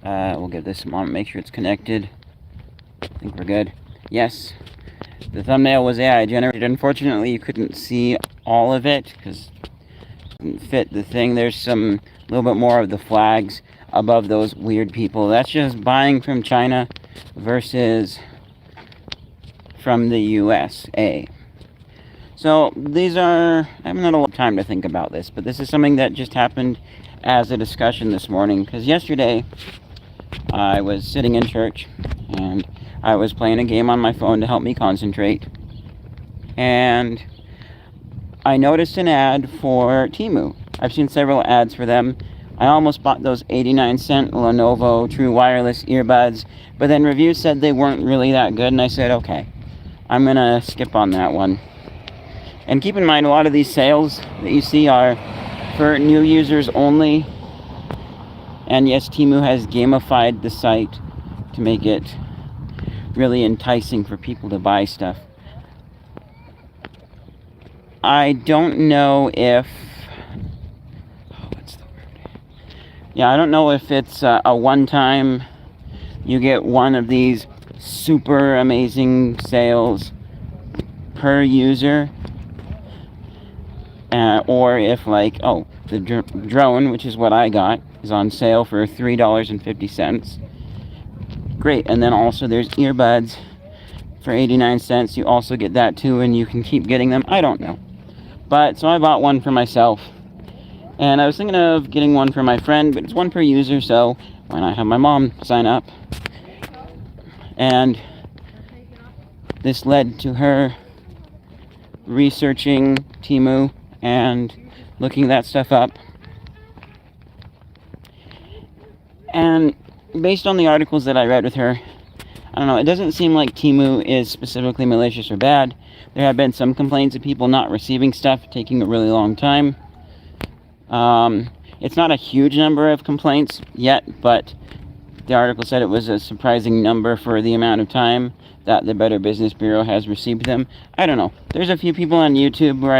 We'll give this a moment, make sure it's connected. I think we're good. Yes, the thumbnail was AI generated. Unfortunately, you couldn't see all of it because it didn't fit the thing. There's a little bit more of the flags above those weird people. That's just buying from China versus from the USA. So these are, I haven't had a lot of time to think about this, but this is something that just happened as a discussion this morning, because yesterday I was sitting in church and I was playing a game on my phone to help me concentrate, and I noticed an ad for Temu. I've seen several ads for them. I almost bought those 89-cent Lenovo True Wireless earbuds, but then reviews said they weren't really that good, and I said, okay, I'm gonna skip on that one. And keep in mind, a lot of these sales that you see are for new users only. And yes, Temu has gamified the site to make it really enticing for people to buy stuff. I don't know if... what's the word? Yeah, I don't know if it's a one-time, you get one of these super amazing sales per user. Or if the drone, which is what I got, is on sale for $3.50. Great. And then also there's earbuds for 89 cents. You also get that too, and you can keep getting them. I don't know. But so I bought one for myself. And I was thinking of getting one for my friend, but it's one per user, so why not have my mom sign up? And this led to her researching Temu and looking that stuff up. And based on the articles that I read with her, I don't know, it doesn't seem like Temu is specifically malicious or bad. There have been some complaints of people not receiving stuff, taking a really long time. It's not a huge number of complaints yet, but the article said it was a surprising number for the amount of time that the Better Business Bureau has received them. I don't know. There's a few people on YouTube where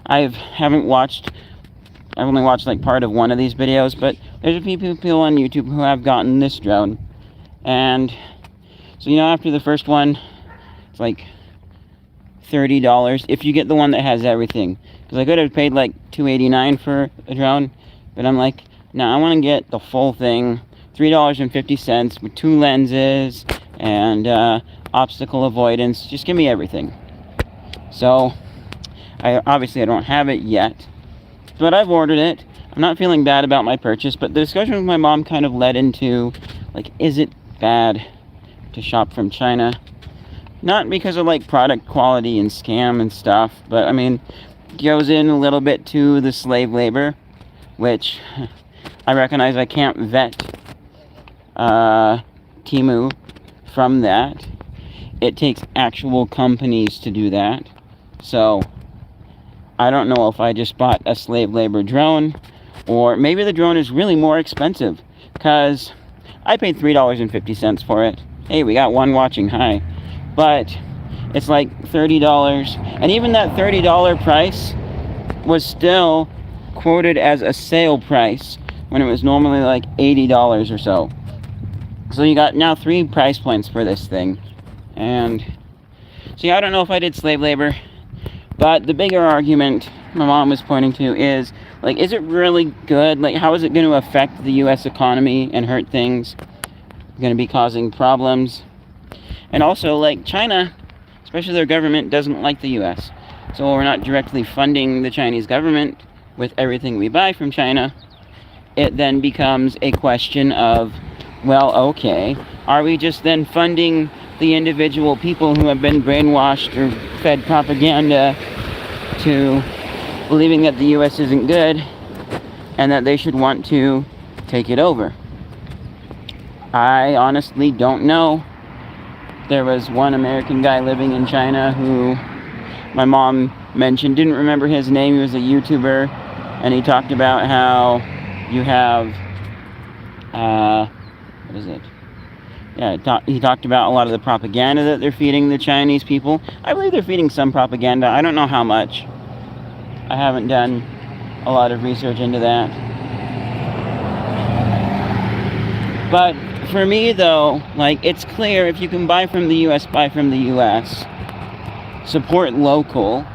I've only watched like part of one of these videos, but there's a few people on YouTube who have gotten this drone. And so, after the first one, it's like $30 if you get the one that has everything. Because I could have paid like $2.89 for a drone, but I'm like, no, I want to get the full thing, $3.50 with 2 lenses and obstacle avoidance. Just give me everything. So I don't have it yet, but I've ordered it. I'm not feeling bad about my purchase, but the discussion with my mom kind of led into, is it bad to shop from China? Not because of product quality and scam and stuff, but it goes in a little bit to the slave labor, which I recognize I can't vet Temu from that. It takes actual companies to do that. So I don't know if I just bought a slave labor drone, or maybe the drone is really more expensive, because I paid $3.50 for it. Hey, we got one watching, hi. But it's like $30, and even that $30 price was still quoted as a sale price when it was normally like $80 or so. So you got now 3 price points for this thing. And so I don't know if I did slave labor, but the bigger argument my mom was pointing to is, is it really good? How is it going to affect the U.S. economy and hurt things? Going to be causing problems. And also, China, especially their government, doesn't like the U.S. So we're not directly funding the Chinese government with everything we buy from China. It then becomes a question of, well, okay, are we just then funding the individual people who have been brainwashed or fed propaganda to believing that the U.S. isn't good and that they should want to take it over? I honestly don't know. There was one American guy living in China who my mom mentioned, didn't remember his name, he was a YouTuber, and he talked about how you have, what is it? Yeah, he talked about a lot of the propaganda that they're feeding the Chinese people. I believe they're feeding some propaganda. I don't know how much. I haven't done a lot of research into that. But For me, though, like, it's clear if you can buy from the US, buy from the US. Support local.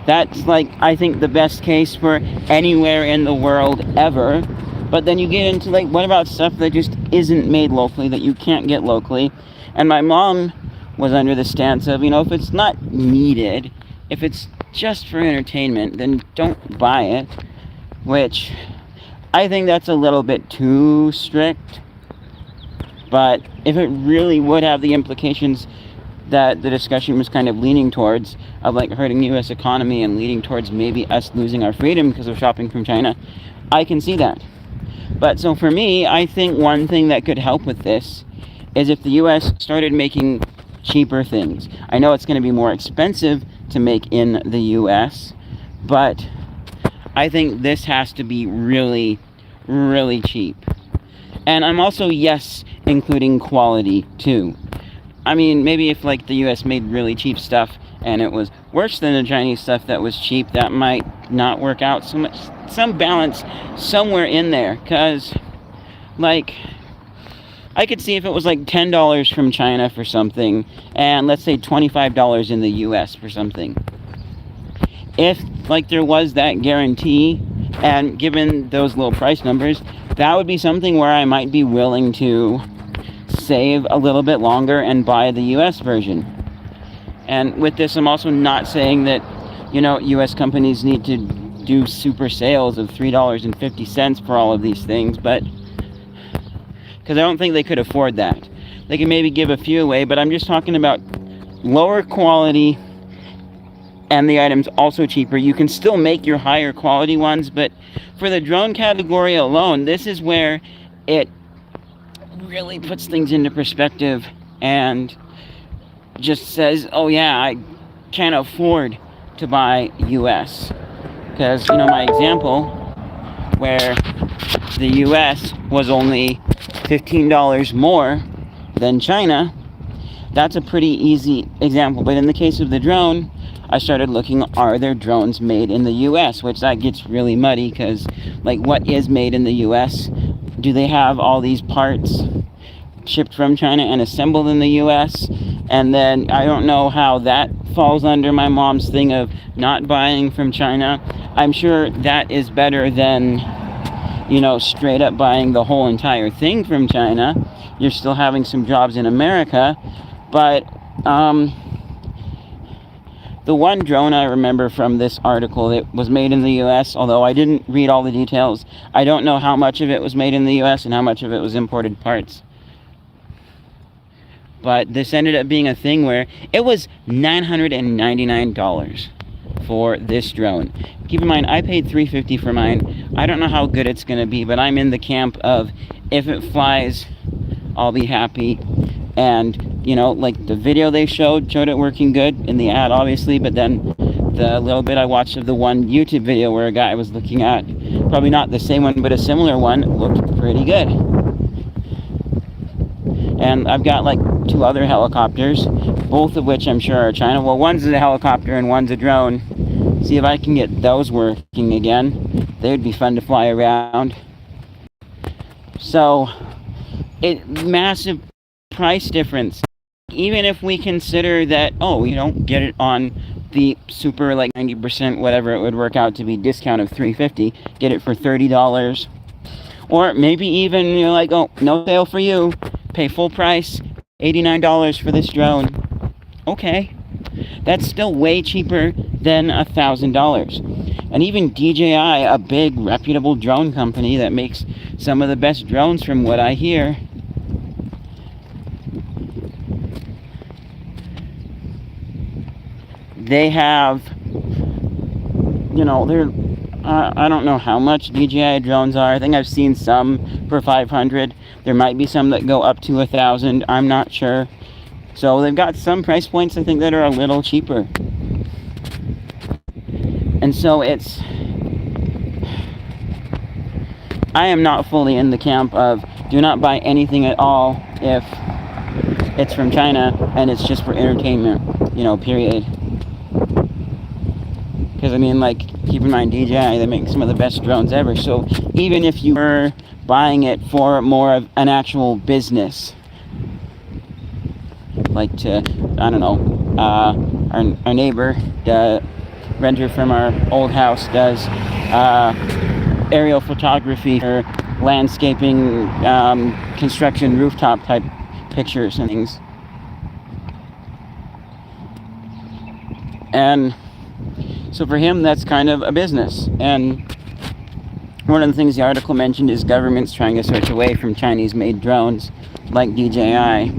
That's, like, I think the best case for anywhere in the world ever. But then you get into, like, what about stuff that just isn't made locally, that you can't get locally? And my mom was under the stance of, if it's not needed, if it's just for entertainment, then don't buy it. Which, I think that's a little bit too strict. But if it really would have the implications that the discussion was kind of leaning towards, of like hurting the U.S. economy and leading towards maybe us losing our freedom because of shopping from China, I can see that. But so for me, I think one thing that could help with this is if the U.S. started making cheaper things. I know it's going to be more expensive to make in the U.S., but I think this has to be really, really cheap. And I'm also, yes, including quality too. I mean, maybe if like the US made really cheap stuff and it was worse than the Chinese stuff that was cheap, that might not work out so much. Some balance somewhere in there, because like I could see if it was like $10 from China for something and let's say $25 in the US for something. If like there was that guarantee, and given those low price numbers, that would be something where I might be willing to save a little bit longer and buy the US version. And with this, I'm also not saying that, US companies need to do super sales of $3.50 for all of these things, but because I don't think they could afford that. They can maybe give a few away, but I'm just talking about lower quality and the items also cheaper. You can still make your higher quality ones, but for the drone category alone, this is where it really puts things into perspective and just says, oh yeah, I can't afford to buy US. Because, my example, where the US was only $15 more than China, that's a pretty easy example. But in the case of the drone, I started looking, are there drones made in the US? Which that gets really muddy, because like, what is made in the US? Do they have all these parts shipped from China and assembled in the US? And then I don't know how that falls under my mom's thing of not buying from China. I'm sure that is better than, straight up buying the whole entire thing from China. You're still having some jobs in America. But the one drone I remember from this article that was made in the US, although I didn't read all the details, I don't know how much of it was made in the US and how much of it was imported parts. But this ended up being a thing where it was $999 for this drone. Keep in mind, I paid $350 for mine. I don't know how good it's going to be, but I'm in the camp of if it flies, I'll be happy. And, like the video they showed it working good in the ad, obviously, but then the little bit I watched of the one YouTube video where a guy was looking at, probably not the same one, but a similar one, looked pretty good. And I've got like 2 other helicopters, both of which I'm sure are China. Well, one's a helicopter and one's a drone. See if I can get those working again. They would be fun to fly around. So, massive price difference. Even if we consider that, you don't get it on the super like 90% whatever it would work out to be discount of $350, get it for $30. Or maybe even you're like, oh, no sale for you. Pay full price, $89 for this drone. Okay, that's still way cheaper than $1,000. And even DJI, a big reputable drone company that makes some of the best drones from what I hear, they have, they're, I don't know how much DJI drones are. I think I've seen some for 500. There might be some that go up to 1,000. I'm not sure. So they've got some price points I think that are a little cheaper. And so I am not fully in the camp of do not buy anything at all if it's from China and it's just for entertainment, period. Because, keep in mind, DJI, they make some of the best drones ever. So even if you were buying it for more of an actual business. Like to, I don't know, our neighbor, the renter from our old house, does aerial photography for landscaping, construction, rooftop type pictures and things. And so for him, that's kind of a business. And one of the things the article mentioned is governments trying to switch away from Chinese-made drones like DJI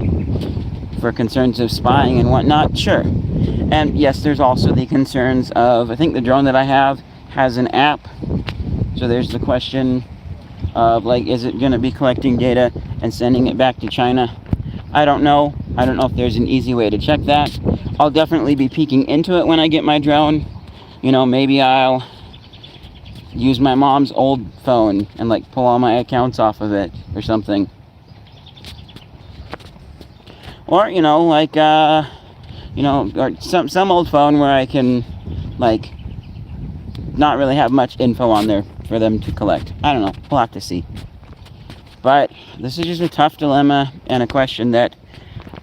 for concerns of spying and whatnot. Sure. And yes, there's also the concerns of, I think the drone that I have has an app. So there's the question of, like, is it going to be collecting data and sending it back to China? I don't know. I don't know if there's an easy way to check that. I'll definitely be peeking into it when I get my drone. You know, maybe I'll use my mom's old phone and like pull all my accounts off of it or something. Or, you know, like, you know, or some old phone where I can, like, not really have much info on there for them to collect. I don't know. We'll have to see. But this is just a tough dilemma and a question that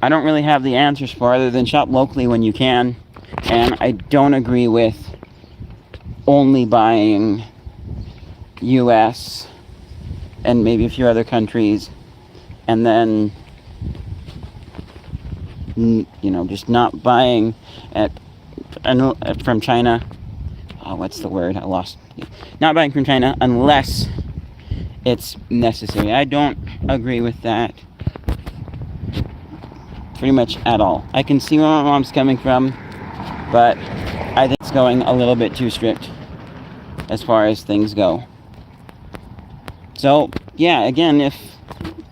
I don't really have the answers for other than shop locally when you can. And I don't agree with only buying US and maybe a few other countries and then, you know, just not buying from China. Oh, what's the word? I lost. Not buying from China unless it's necessary. I don't agree with that pretty much at all. I can see where my mom's coming from, but I think it's going a little bit too strict as far as things go. So, yeah, again, if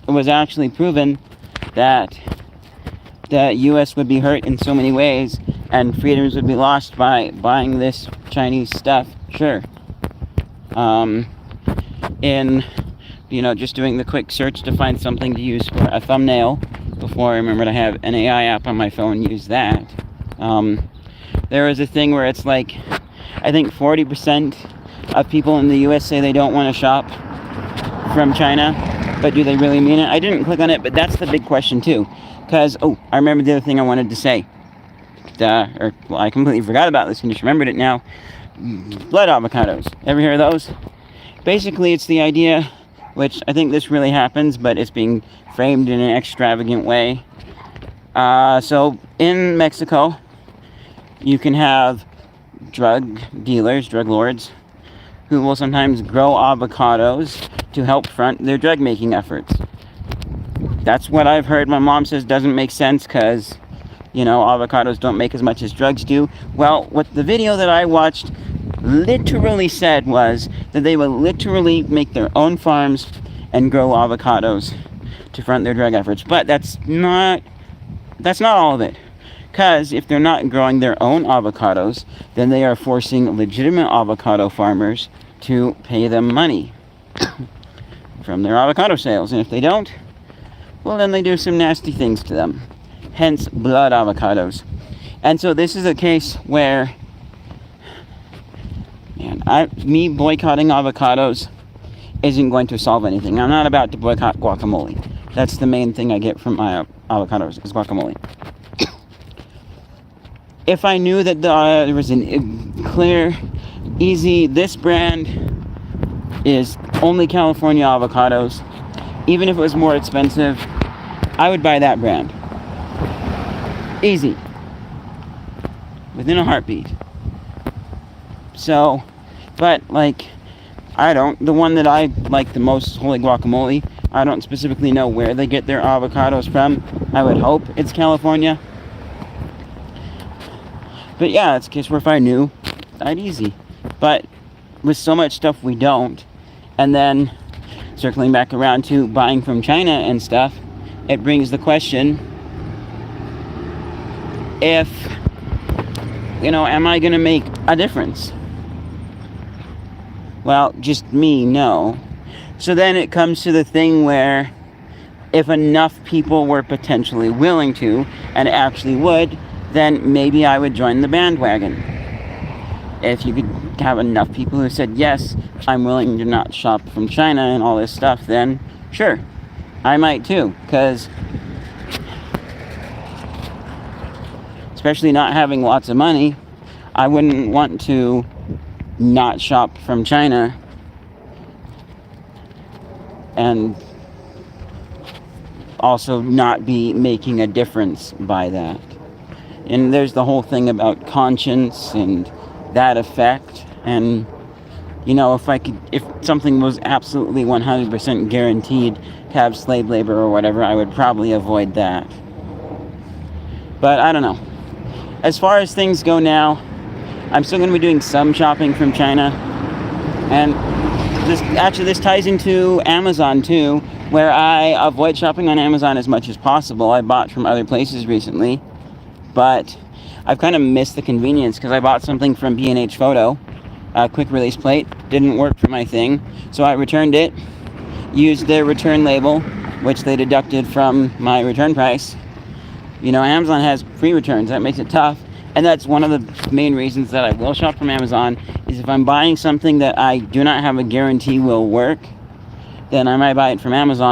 it was actually proven that the U.S. would be hurt in so many ways and freedoms would be lost by buying this Chinese stuff, sure. In, you know, just doing the quick search to find something to use for a thumbnail, before I remember to have an AI app on my phone, use that. There was a thing where it's like, I think 40% of people in the U.S. say they don't want to shop from China, but do they really mean it? I didn't click on it, but that's the big question too. Because, oh, I remember the other thing I wanted to say. Well, I completely forgot about this and just remembered it now. Blood avocados. Ever hear of those? Basically, it's the idea, which I think this really happens, but it's being framed in an extravagant way. So, in Mexico, you can have drug dealers, drug lords, who will sometimes grow avocados to help front their drug making efforts. That's what I've heard. My mom says doesn't make sense because, you know, avocados don't make as much as drugs do. Well, what the video that I watched literally said was that they will literally make their own farms and grow avocados to front their drug efforts. But that's not all of it. Because if they're not growing their own avocados, then they are forcing legitimate avocado farmers to pay them money from their avocado sales. And if they don't, well, then they do some nasty things to them. Hence, blood avocados. And so this is a case where, man, me boycotting avocados isn't going to solve anything. I'm not about to boycott guacamole. That's the main thing I get from my avocados, is guacamole. If I knew that there was a clear, easy, this brand is only California avocados, even if it was more expensive, I would buy that brand. Easy. Within a heartbeat. So, but like, the one that I like the most, Holy Guacamole, I don't specifically know where they get their avocados from. I would hope it's California. But yeah, it's a case where if I knew, I'd easy. But with so much stuff we don't, and then circling back around to buying from China and stuff, it brings the question, if, you know, am I going to make a difference? Well, just me, no. So then it comes to the thing where if enough people were potentially willing to, and actually would, then maybe I would join the bandwagon. if you could have enough people who said, yes, I'm willing to not shop from China and all this stuff, then sure, I might too, because especially not having lots of money, I wouldn't want to not shop from China and also not be making a difference by that. And there's the whole thing about conscience and that effect. And, you know, if something was absolutely 100% guaranteed to have slave labor or whatever, I would probably avoid that. But I don't know. As far as things go now, I'm still going to be doing some shopping from China. And this ties into Amazon too, where I avoid shopping on Amazon as much as possible. I bought from other places recently, but I've kind of missed the convenience because I bought something from B&H Photo, a quick release plate, didn't work for my thing, so I returned it, used their return label, which they deducted from my return price. You know, Amazon has free returns, that makes it tough, and that's one of the main reasons that I will shop from Amazon, is if I'm buying something that I do not have a guarantee will work, then I might buy it from Amazon.